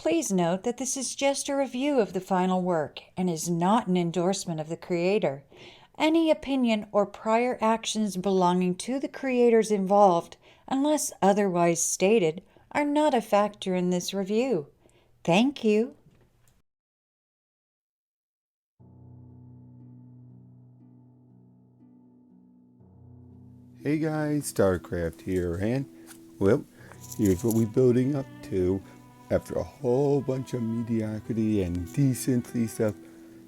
Please note that this is just a review of the final work and is not an endorsement of the creator. Any opinion or prior actions belonging to the creators involved, unless otherwise stated, are not a factor in this review. Thank you. Hey guys, StarCraft here, and well, here's what we're building up to. After a whole bunch of mediocrity and decency stuff,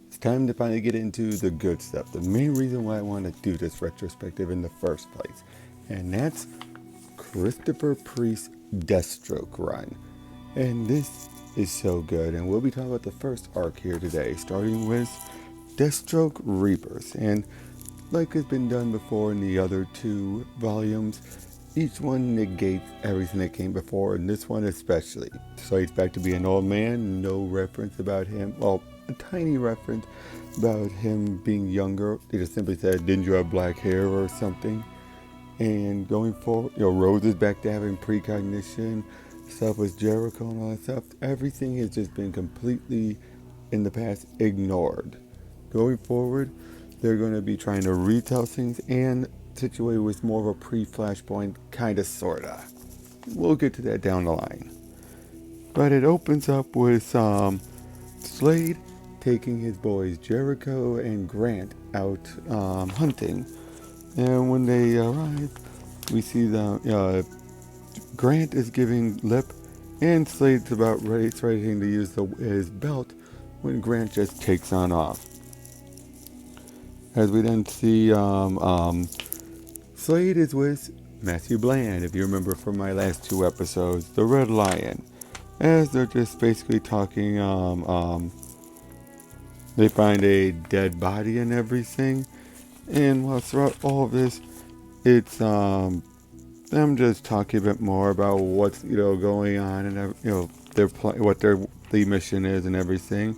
it's time to finally get into the good stuff. The main reason why I want to do this retrospective in the first place, and that's Christopher Priest's Deathstroke run. And this is so good, and we'll be talking about the first arc here today, starting with Deathstroke Rebirth. And like has been done before in the other two volumes, each one negates everything that came before, and this one especially. Slade's back to be an old man, no reference about him, well, a tiny reference about him being younger. They just simply said, didn't you have black hair or something? And going forward, Rose is back to having precognition, stuff with Jericho and all that stuff. Everything has just been completely, in the past, ignored. Going forward, they're going to be trying to retell things and situate with more of a pre-Flashpoint kind of sorta. We'll get to that down the line. But it opens up with Slade taking his boys Jericho and Grant out hunting. And when they arrive, we see the Grant is giving lip, and Slade's about ready to use his belt when Grant just takes on off. As we then see Slade is with Matthew Bland, if you remember from my last two episodes, the Red Lion. As they're just basically talking, they find a dead body and everything. And while throughout all of this, it's them just talking a bit more about what's going on and what the mission is and everything.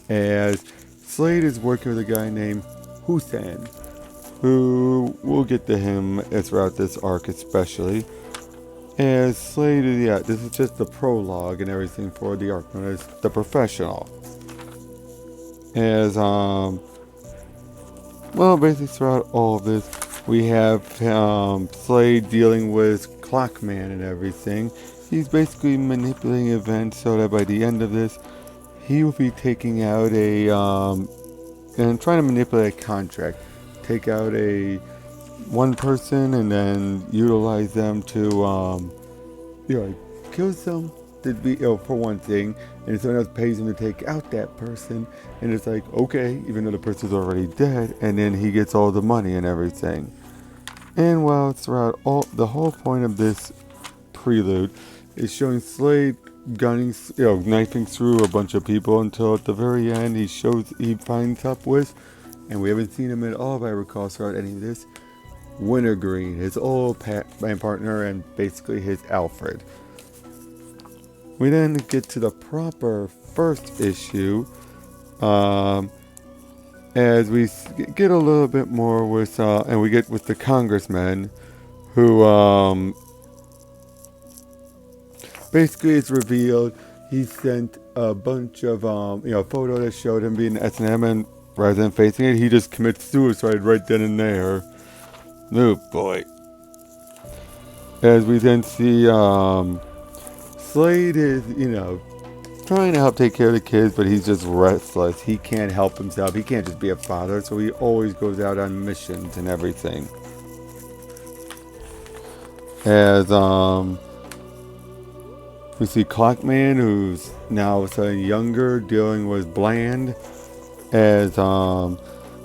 As Slade is working with a guy named Hussein, who we'll get to him throughout this arc especially. As Slade, this is just the prologue and everything for the arc known as The Professional. As basically throughout all of this, we have Slade dealing with Clockman and everything. He's basically manipulating events so that by the end of this, he will be taking out and trying to manipulate a contract. Take out one person and then utilize them to kill some to be for one thing, and someone else pays him to take out that person, and it's like, okay, even though the person's already dead, and then he gets all the money and everything. And while throughout the whole point of this prelude is showing Slade gunning, knifing through a bunch of people until at the very end he finds up with, and we haven't seen him at all if I recall throughout any of this, Wintergreen, his old band partner and basically his Alfred. We then get to the proper first issue, as we get a little bit more with, and we get with the congressman, who basically it's revealed he sent a bunch of photo that showed him being S&M, and rather than facing it, he just commits suicide right then and there. Oh boy. As we then see Slade is, trying to help take care of the kids, but he's just restless. He can't help himself. He can't just be a father, so he always goes out on missions and everything. As we see Clockman, who's now younger, dealing with Bland. As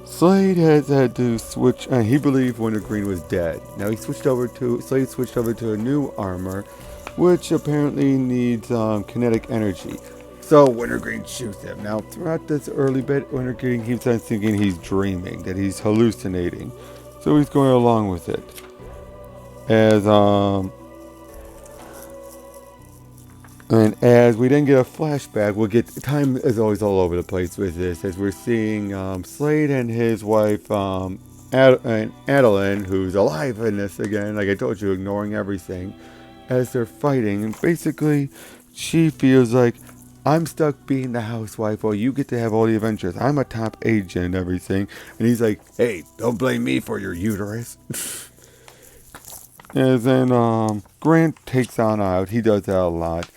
Slade has had to switch, and he believed Wintergreen was dead. Now Slade switched over to a new armor, which apparently needs kinetic energy. So Wintergreen shoots him. Now throughout this early bit, Wintergreen keeps on thinking he's dreaming, that he's hallucinating. So he's going along with it. As And as we then get a flashback, we'll get time is always all over the place with this, as we're seeing Slade and his wife Adeline, who's alive in this again, like I told you, ignoring everything, as they're fighting. And basically, she feels like I'm stuck being the housewife while you get to have all the adventures. I'm a top agent and everything. And he's like, hey, don't blame me for your uterus. And then Grant takes on out. He does that a lot.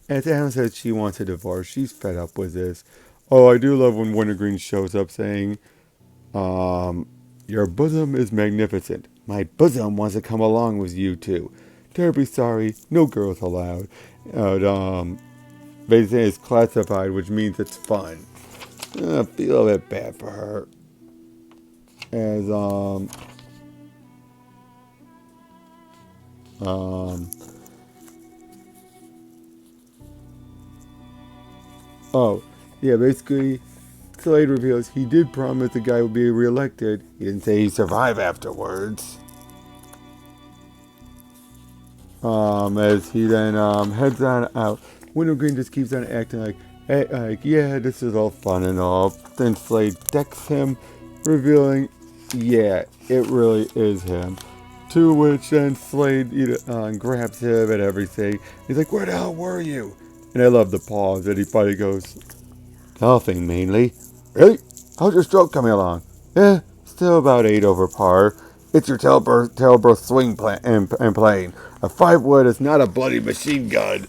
As Adam says she wants a divorce, she's fed up with this. Oh, I do love when Wintergreen shows up saying, your bosom is magnificent. My bosom wants to come along with you too. Terribly sorry, no girls allowed. They say it's classified, which means it's fun. I feel a bit bad for her. As oh, yeah, basically, Slade reveals he did promise the guy would be reelected. He didn't say he'd survive afterwards. As he then heads on out, Wintergreen just keeps on acting like, hey, yeah, this is all fun and all. Then Slade decks him, revealing, yeah, it really is him. To which then Slade grabs him and everything. He's like, where the hell were you? And I love the pause. And he finally goes, golfing mainly. Really? How's your stroke coming along? Yeah, still about 8 over par. It's your tailbirth swing and plane. A 5-wood is not a bloody machine gun.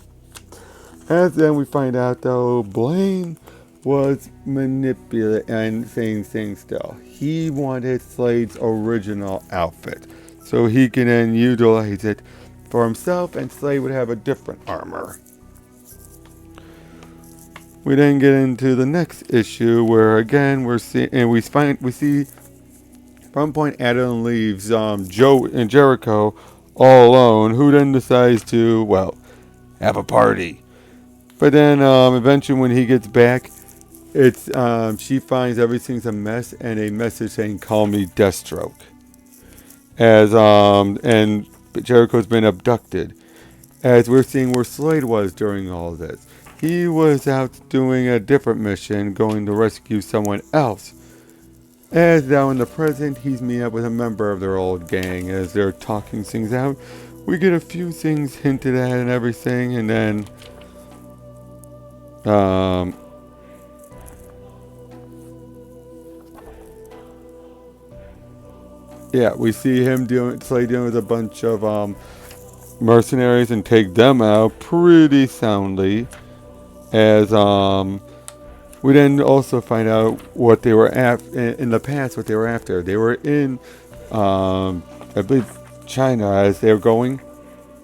And then we find out, though, Blaine was manipulating and saying things still. He wanted Slade's original outfit, so he can then utilize it for himself, and Slade would have a different armor. We then get into the next issue, where again we see at one point Adeline leaves Joe and Jericho all alone, who then decides to, well, have a party. But then eventually when he gets back, it's she finds everything's a mess and a message saying, call me Deathstroke. As and Jericho's been abducted. As we're seeing where Slade was during all this. He was out doing a different mission, going to rescue someone else. As now in the present, he's meeting up with a member of their old gang. As they're talking things out, we get a few things hinted at and everything, and then yeah, we see him Slade dealing with a bunch of mercenaries and take them out pretty soundly. As we then also find out what they were in the past, what they were after. They were in, I believe, China, as they were going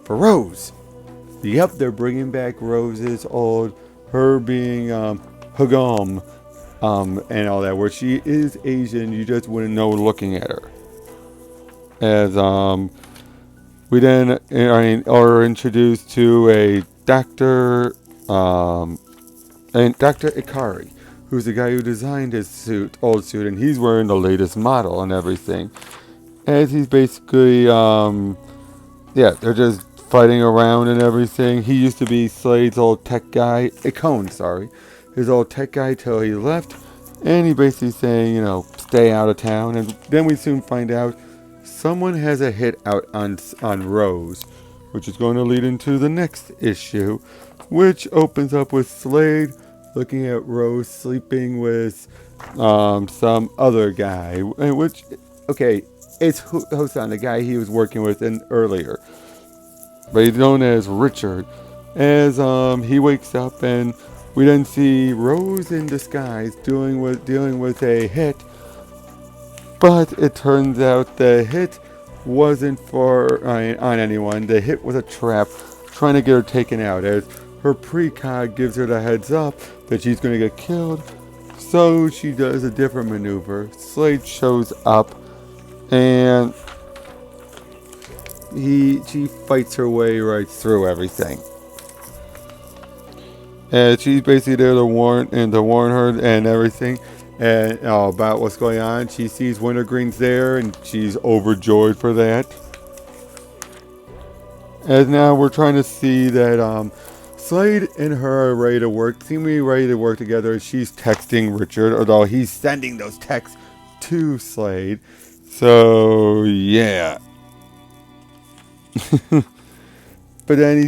for Rose. Yep, they're bringing back Rose's old, her being Hmong, and all that. Where she is Asian, you just wouldn't know looking at her. As we then are introduced to a doctor. And Dr. Ikari, who's the guy who designed his old suit, and he's wearing the latest model and everything. As he's basically, they're just fighting around and everything. He used to be Slade's old tech guy, his old tech guy till he left. And he basically saying, stay out of town. And then we soon find out someone has a hit out on Rose, which is going to lead into the next issue, which opens up with Slade looking at Rose sleeping with some other guy, which, okay, it's Hosan, the guy he was working with earlier, but he's known as Richard. As he wakes up, and we then see Rose in disguise dealing with a hit, but it turns out the hit wasn't on anyone. The hit was a trap, trying to get her taken out, as her precog gives her the heads up that she's going to get killed. So she does a different maneuver. Slade shows up, and she fights her way right through everything. And she's basically there to warn her and everything, and about what's going on. She sees Wintergreen's there, and she's overjoyed for that. And now we're trying to see that Slade and her are ready to work, seemingly ready to work together. She's texting Richard, although he's sending those texts to Slade. So, yeah. But then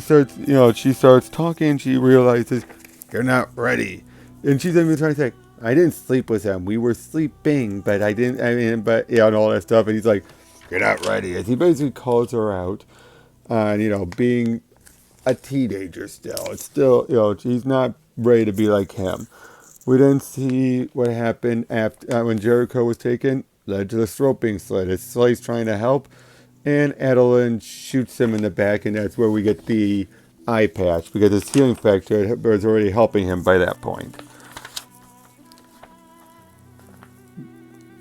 she starts talking, and she realizes you're not ready. And she's even trying to say, I didn't sleep with him. We were sleeping, but I didn't, I mean, but, yeah, and all that stuff. And he's like, you're not ready. As he basically calls her out on, being a teenager still. It's still, she's not ready to be like him. We then see what happened after when Jericho was taken, led to the throat being slit. His Slade's trying to help, and Adeline shoots him in the back, and that's where we get the eye patch, because his healing factor was already helping him by that point.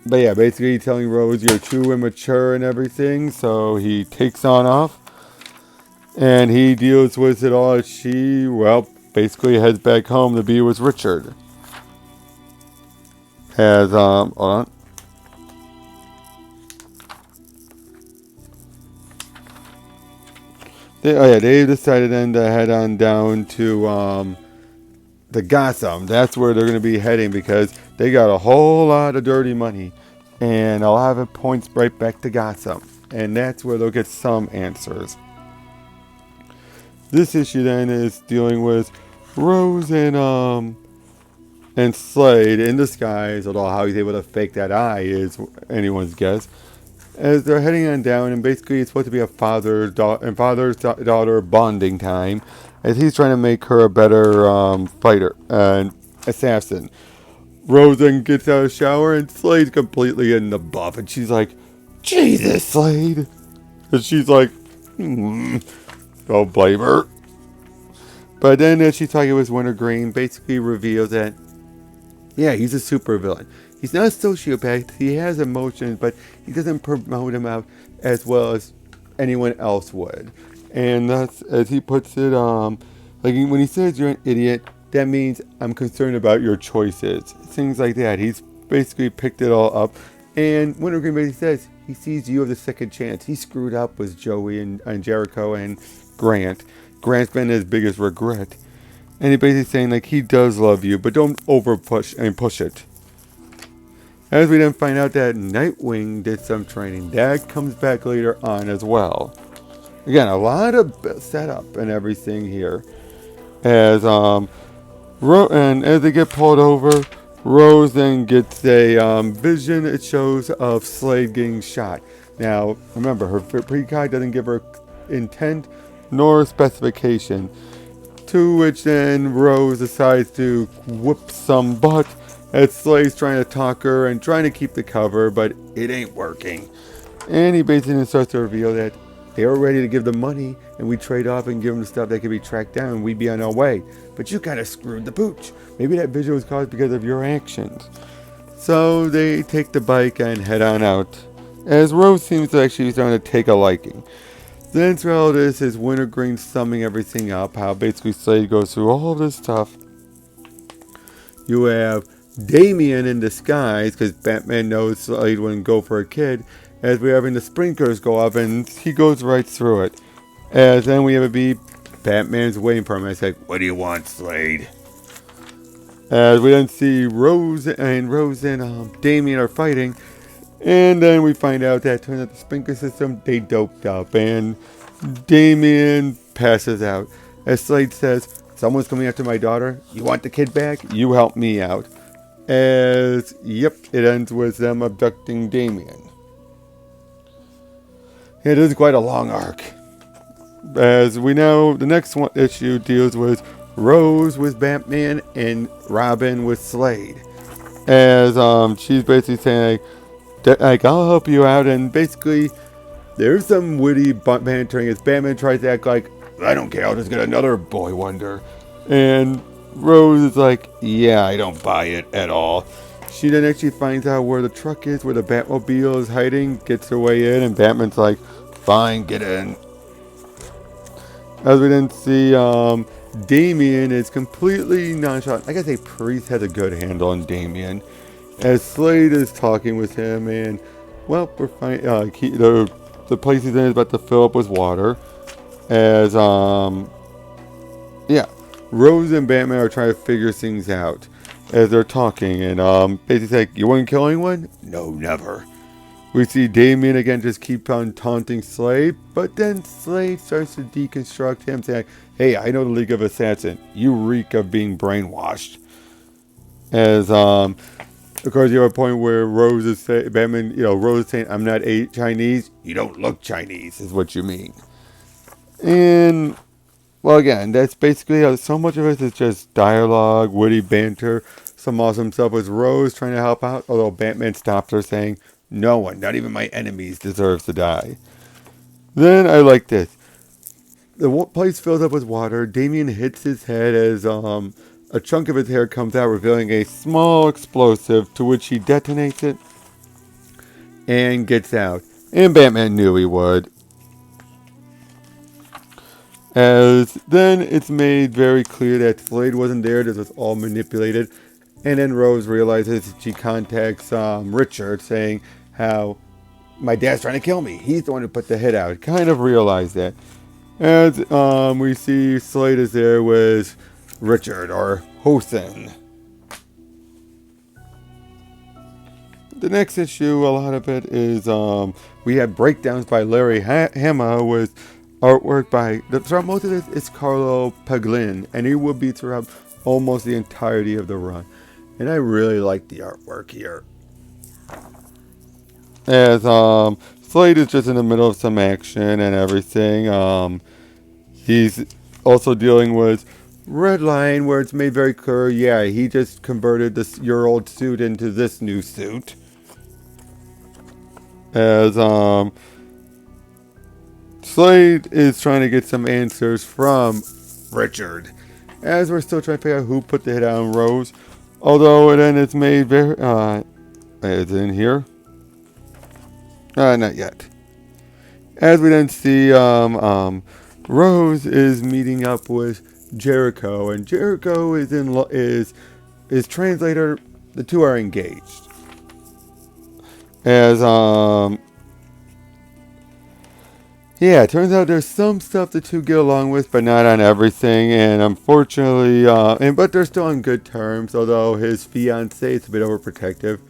But yeah, basically telling Rose you're too immature and everything, so he takes on off. And he deals with it all as she, basically heads back home to be with Richard. Hold on. They decided then to head on down to the Gotham. That's where they're going to be heading because they got a whole lot of dirty money. And a lot of it points right back to Gotham. And that's where they'll get some answers. This issue then is dealing with Rose and Slade in disguise, although how he's able to fake that eye is anyone's guess. As they're heading on down, and basically it's supposed to be a father-daughter bonding time, as he's trying to make her a better fighter and assassin. Rose then gets out of the shower, and Slade's completely in the buff, and she's like, Jesus, Slade! And she's like, don't blame her. But then as she's talking with Wintergreen, basically reveals that, yeah, he's a supervillain. He's not a sociopath. He has emotions, but he doesn't promote them out as well as anyone else would. And that's, as he puts it, like when he says you're an idiot, that means I'm concerned about your choices. Things like that. He's basically picked it all up. And Wintergreen basically says he sees you as a second chance. He screwed up with Joey and Jericho and Grant. Grant's been his biggest regret. And he's basically saying like he does love you, but don't push it. As we then find out that Nightwing did some training. That comes back later on as well. Again, a lot of setup and everything here. As and as they get pulled over, Rose then gets a vision it shows of Slade getting shot. Now, remember, her precog doesn't give her intent nor specification. To which then Rose decides to whoop some butt as Slade's trying to talk her and trying to keep the cover, but it ain't working. And he basically starts to reveal that they were ready to give the money and we trade off and give them the stuff that could be tracked down and we'd be on our way. But you kind of screwed the pooch. Maybe that vision was caused because of your actions. So they take the bike and head on out, as Rose seems to actually starting to take a liking. Then throughout this is Wintergreen summing everything up, how basically Slade goes through all of this stuff. You have Damien in disguise, because Batman knows Slade wouldn't go for a kid, as we're having the sprinklers go off and he goes right through it. As then we have it be Batman's waiting for him. It's like, what do you want, Slade? As we then see Rose and Damien are fighting. And then we find out that turns out the sprinkler system, they doped up. And Damien passes out. As Slade says, someone's coming after my daughter. You want the kid back? You help me out. As, yep, it ends with them abducting Damien. It is quite a long arc. As we know, the next one issue deals with Rose with Batman and Robin with Slade. As she's basically saying, like, I'll help you out. And basically, there's some witty bantering as Batman tries to act like, I don't care, I'll just get another Boy Wonder. And Rose is like, yeah, I don't buy it at all. She then actually finds out where the truck is, where the Batmobile is hiding, gets her way in, and Batman's like, fine, get in. As we then see, Damien is completely nonchalant. I gotta say, Priest has a good handle on Damien. As Slade is talking with him, and, well, we're fine. The place he's in is about to fill up with water. As, yeah, Rose and Batman are trying to figure things out as they're talking, and basically like, you wouldn't kill anyone? No, never. We see Damien again just keep on taunting Slade, but then Slade starts to deconstruct him, saying, hey, I know the League of Assassins. You reek of being brainwashed. As of course, you have a point where Rose is saying, Batman, Rose is saying, I'm not Chinese. You don't look Chinese, is what you mean. And, well, again, that's basically so much of it is just dialogue, witty banter, some awesome stuff with Rose trying to help out, although Batman stops her saying, no one, not even my enemies, deserves to die. Then I like this. The place fills up with water. Damien hits his head as a chunk of his hair comes out, revealing a small explosive, to which he detonates it and gets out. And Batman knew he would. As then it's made very clear that Slade wasn't there. This was all manipulated. And then Rose realizes she contacts Richard, saying how my dad's trying to kill me. He's the one who put the hit out. Kind of realized that. As we see Slade is there with Richard, or Hosen. The next issue, a lot of it is we have breakdowns by Larry Hama with artwork by, throughout most of this is Carlo Paglin, and he will be throughout almost the entirety of the run. And I really like the artwork here. As Slade is just in the middle of some action and everything. He's also dealing with Redline, where it's made very clear, yeah, he just converted your old suit into this new suit. As Slade is trying to get some answers from Richard, as we're still trying to figure out who put the hit on Rose. Although then it's made very, is it in here? Not yet. As we then see, Rose is meeting up with Jericho, and Jericho is translator. The two are engaged. As yeah, it turns out there's some stuff the two get along with, but not on everything. And unfortunately, but they're still on good terms. Although his fiance is a bit overprotective,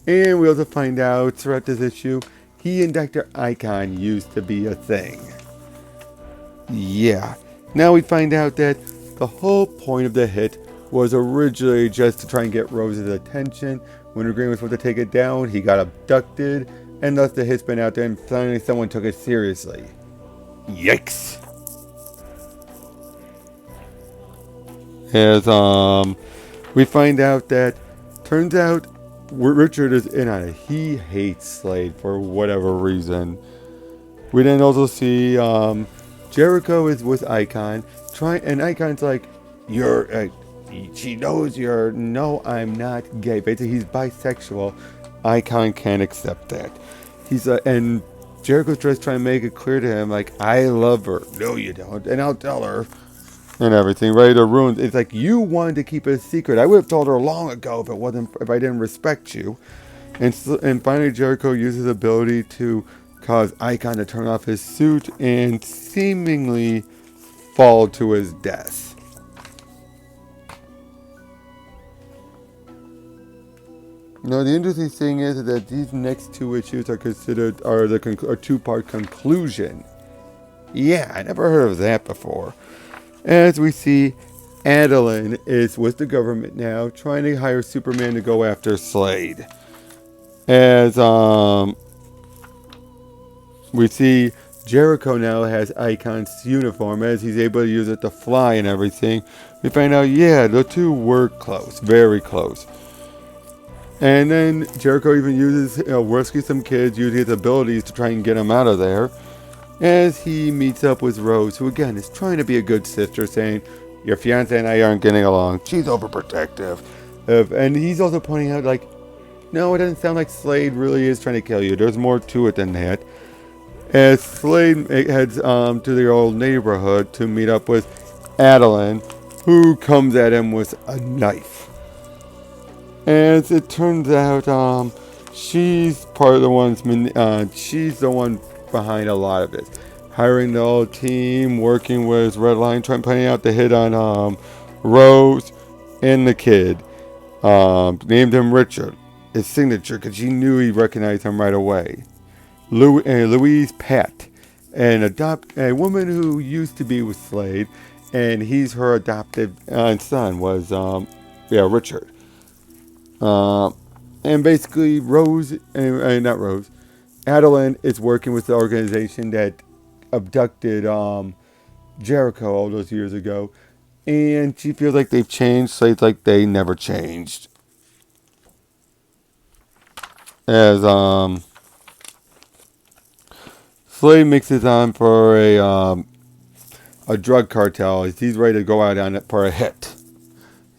and we also find out throughout this issue, he and Dr. Icon used to be a thing. Yeah. Now we find out that the whole point of the hit was originally just to try and get Rose's attention. Wintergreen was supposed to take it down. He got abducted, and thus the hit's been out there, and finally someone took it seriously. Yikes. As we find out that turns out Richard is in on it. He hates Slade for whatever reason. We then also see Jericho is with Icon, and Icon's like, she knows you're, no, I'm not gay. Basically, he's bisexual. Icon can't accept that. And Jericho's just trying to make it clear to him, like, I love her. No, you don't. And I'll tell her. And everything, right? To ruin. It's like, you wanted to keep it a secret. I would have told her long ago if I didn't respect you. And finally, Jericho uses his ability to cause Icon to turn off his suit and seemingly fall to his death. Now, the interesting thing is that these next two issues are considered a two-part conclusion. Yeah, I never heard of that before. As we see, Adeline is with the government now, trying to hire Superman to go after Slade. As we see, Jericho now has Icon's uniform, as he's able to use it to fly and everything. We find out, yeah, the two were close, very close. And then Jericho even rescues some kids, using his abilities to try and get them out of there. As he meets up with Rose, who again is trying to be a good sister, saying, your fiance and I aren't getting along. She's overprotective. And he's also pointing out, like, no, it doesn't sound like Slade really is trying to kill you. There's more to it than that. As Slade heads to their old neighborhood to meet up with Adeline, who comes at him with a knife. As it turns out, she's part of the ones. She's the one behind a lot of it, hiring the whole team, working with Redline, planning out the hit on Rose and the kid. Named him Richard, his signature, because she knew he recognized him right away. Louise Pat, a woman who used to be with Slade, and he's her adopted son was Richard. And basically not Rose, Adeline is working with the organization that abducted Jericho all those years ago, and she feels like they've changed, so it's like they never changed. As Slade mixes on for a drug cartel, he's ready to go out on it for a hit.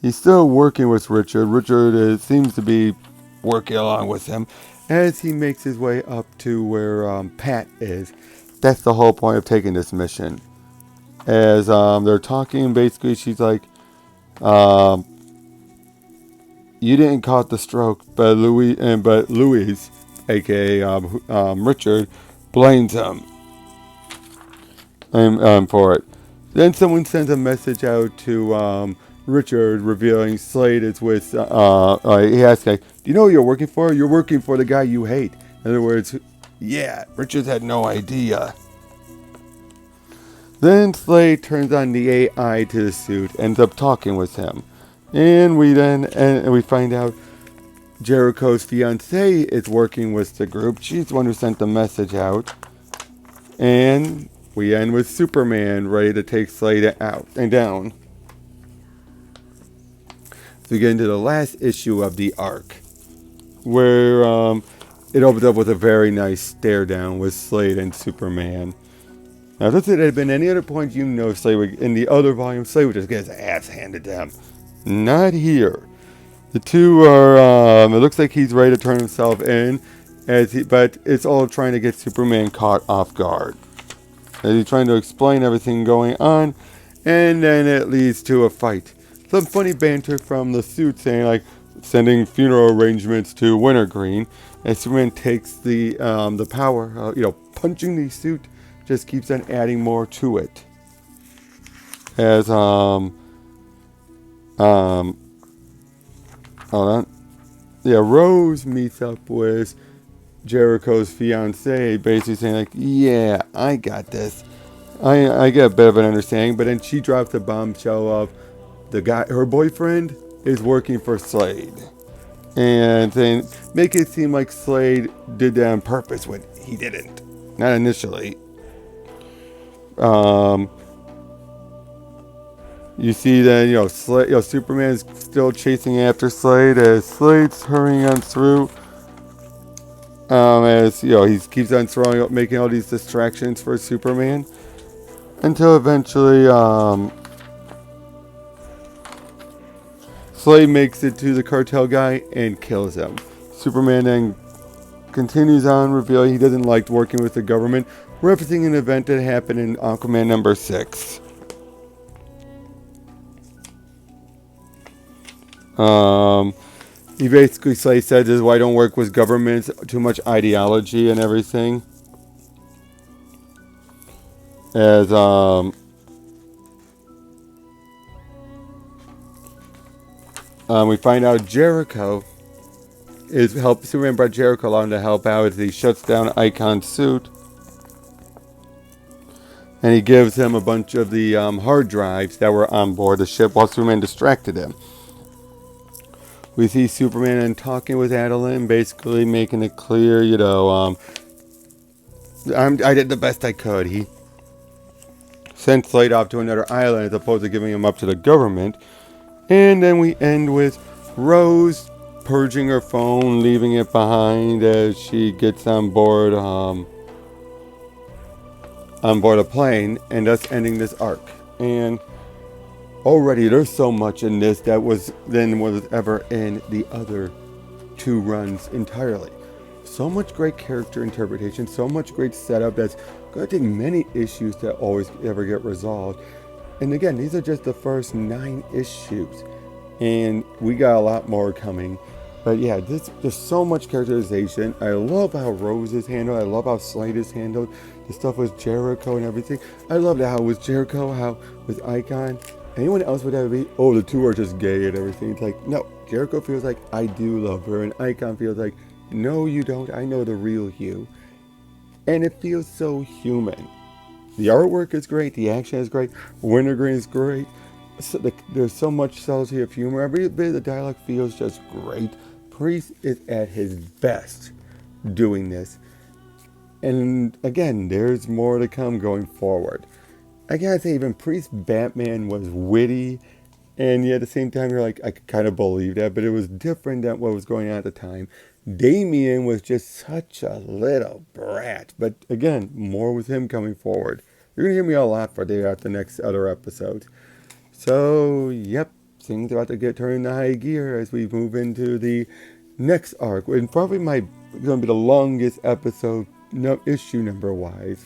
He's still working with Richard. Richard seems to be working along with him as he makes his way up to where Pat is. That's the whole point of taking this mission. As they're talking, basically, she's like, "You didn't cause the stroke, but Louise, aka Richard, blames him for it." Then someone sends a message out to Richard, revealing Slade is with. He asks, like, "Do you know who you're working for? You're working for the guy you hate." In other words, yeah, Richard had no idea. Then Slade turns on the AI to the suit, ends up talking with him, and we find out Jericho's fiancée is working with the group. She's the one who sent the message out, and we end with Superman ready to take Slade out and down. So we get into the last issue of the arc, where it opens up with a very nice stare down with Slade and Superman. Now, if it had been any other point, Slade would, in the other volume, Slade would just get his ass handed to him. Not here. The two are, it looks like he's ready to turn himself in, but it's all trying to get Superman caught off guard. As he's trying to explain everything going on, and then it leads to a fight. Some funny banter from the suit saying, like, sending funeral arrangements to Wintergreen, as Superman takes the power, punching the suit just keeps on adding more to it. As hold on. Yeah, Rose meets up with Jericho's fiancée, basically saying, like, yeah, I got this. I get a bit of an understanding, but then she drops the bombshell of the guy, her boyfriend, is working for Slade. And then make it seem like Slade did that on purpose when he didn't. Not initially. You see that, Superman is still chasing after Slade as Slade's hurrying on through. As, he keeps on making all these distractions for Superman. Until eventually, Slade makes it to the cartel guy and kills him. Superman then continues on, revealing he doesn't like working with the government, referencing an event that happened in Aquaman number 6. He basically says this is why I don't work with governments, too much ideology and everything. As we find out Jericho Superman brought Jericho along to help out as he shuts down Icon's suit. And he gives him a bunch of the hard drives that were on board the ship while Superman distracted him. We see Superman talking with Adeline, basically making it clear, I did the best I could. He sent Slade off to another island as opposed to giving him up to the government. And then we end with Rose purging her phone, leaving it behind as she gets on board a plane, and thus ending this arc. And already there's so much in this that was ever in the other two runs entirely. So much great character interpretation, so much great setup that's going to take many issues to always ever get resolved. And again, these are just the first 9 issues, and we got a lot more coming. But yeah, there's so much characterization. I love how Rose is handled. I love how Slade is handled. The stuff with Jericho and everything. I love how with Jericho, how with Icon. Anyone else would ever be, the two are just gay and everything. It's like, no, Jericho feels like I do love her, and Icon feels like, no, you don't. I know the real you. And it feels so human. The artwork is great. The action is great. Wintergreen is great. So there's so much subtlety of humor. Every bit of the dialogue feels just great. Priest is at his best doing this. And again, there's more to come going forward. I gotta say, even Priest Batman was witty, and yet at the same time, you're like, I could kind of believe that, but it was different than what was going on at the time. Damien was just such a little brat, but again, more with him coming forward. You're gonna hear me a lot for the next other episodes. So, yep, things about to get turned into high gear as we move into the next arc, and probably gonna be the longest episode, issue number wise.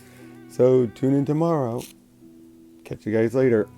So tune in tomorrow. Catch you guys later.